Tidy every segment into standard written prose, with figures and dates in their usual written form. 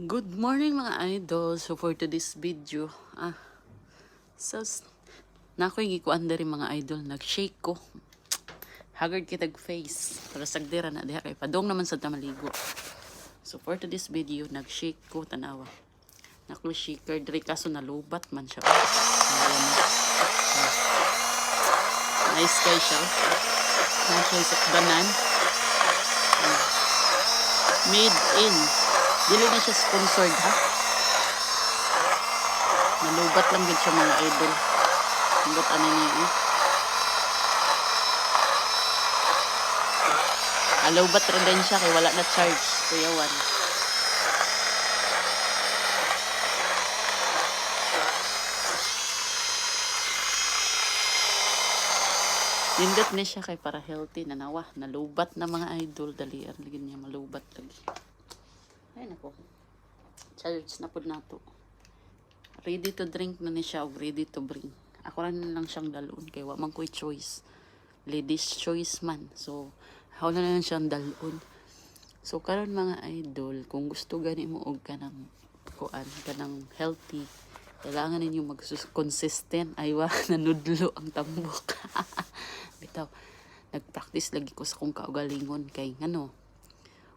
Good morning mga idol. So for today's video, so nakoy gikuan diri mga idol, nag-shake ko. Haggard kitag face para sagdira na diha kay padong naman sa tamaligo. So for today's video, nag-shake ko tanawa. Nako shaker diri kaso nalubat man siya. Nice kay siya. Nice sa banan. Made in. Dili na siya sponsored ha. Nalubat lang din siya mga idol. Hanggat ano niya Alubat rin din siya kay wala na charge. Kuya Juan. Nindot niya siya kay para healthy na nawa. Nalubat na mga idol. Dali lagi niya malubat lagi. Ay nako. Charge na po nato. Ready to drink na ni siya o ready to bring. Ako rin lang siyang dalon kay wa man ko'y choice. Ladies choice man. So, ako na lang siyang dalon. So, karon mga idol, kung gusto gani mo og kanang kuan, kanang healthy, kailangan ninyo mag-consistent. Aywa, nanudlo ang tambok. Bitaw, nag-practice lagi ko sa kong kaugalingon kay ngano.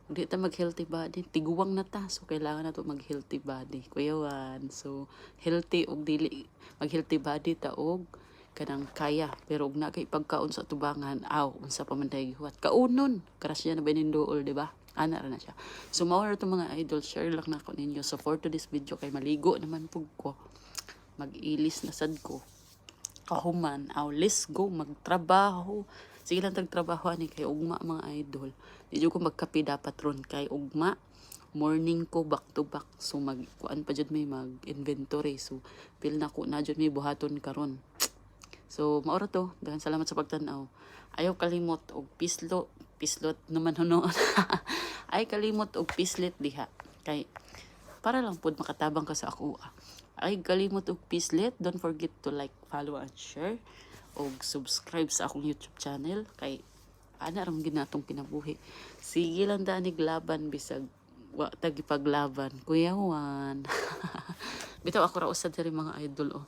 Kung di ta mag-healthy body, tiguwang na ta. So, kailangan na to mag-healthy body. Kuya Juan. So, healthy og dili. Mag-healthy body ta og kanang kaya. Pero og na kay pagkaon sa tubangan, unsa pa man tayo gihuwat. Kaunon. Karasya na ba nindool, di ba? Ana ra na siya. So, mawala to mga idol. Share lang na ko ninyo. So, for today's video, kay maligo naman pug ko. Mag-ilis na sad ko. Kahuman. Let's go. Magtrabaho. Sige lang tagtrabaho ni kay ugma mga idol. Di ko magkape dapat ron kay ugma. Morning ko back to back. So magkuan pa jud may mag-inventory. So pil na ko na jud may buhaton karon. So maura to. Daghang salamat sa pagtan-aw. Ayaw kalimot og pislot naman huno. Ay kalimot og pislit diha. Kay para lang pud makatabang ka sa ako. Ay kalimot og pislit. Don't forget to like, follow and share. O subscribe sa akong YouTube channel kay ana ram ginatong pinabuhi. Sige lang danig laban bisag wa tagi paglaban. Kuya Juan. Bitaw ako ra usad diri mga idol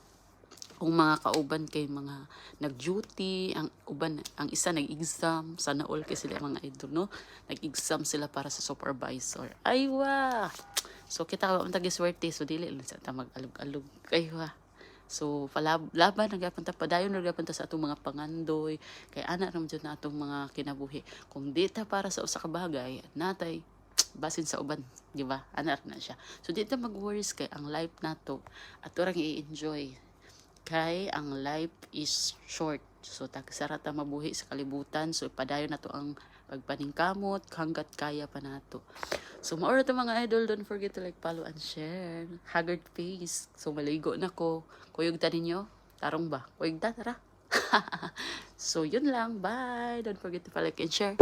Kung mga kauban kay mga nag-duty, ang uban ang isa nag-exam, sana all kay sila mga idol no. Nag-exam sila para sa supervisor. Aywa. So kita ka tagi swerte so dili lang sa ta mag-alog-alog. Aywa. So, laban nagapunta padayon nagapunta sa atong mga pangandoy kay ana ra jud na atong mga kinabuhi. Kung di ta para sa usa ka bagay, natay basin sa uban, di ba? Ana ra na siya. So, di ta mag-worries kay ang life nato ato ra i-enjoy. Kay ang life is short. So, tagsara ta mabuhi sa kalibutan. So, padayon nato ang pagpaningkamot hanggat kaya pa nato. So, maura to mga idol. Don't forget to like, follow, and share. Haggard face. So, maligo na ko. Kuyog ta ninyo? Tarong ba? Kuyog ta, tara. So, yun lang. Bye. Don't forget to follow, like, and share.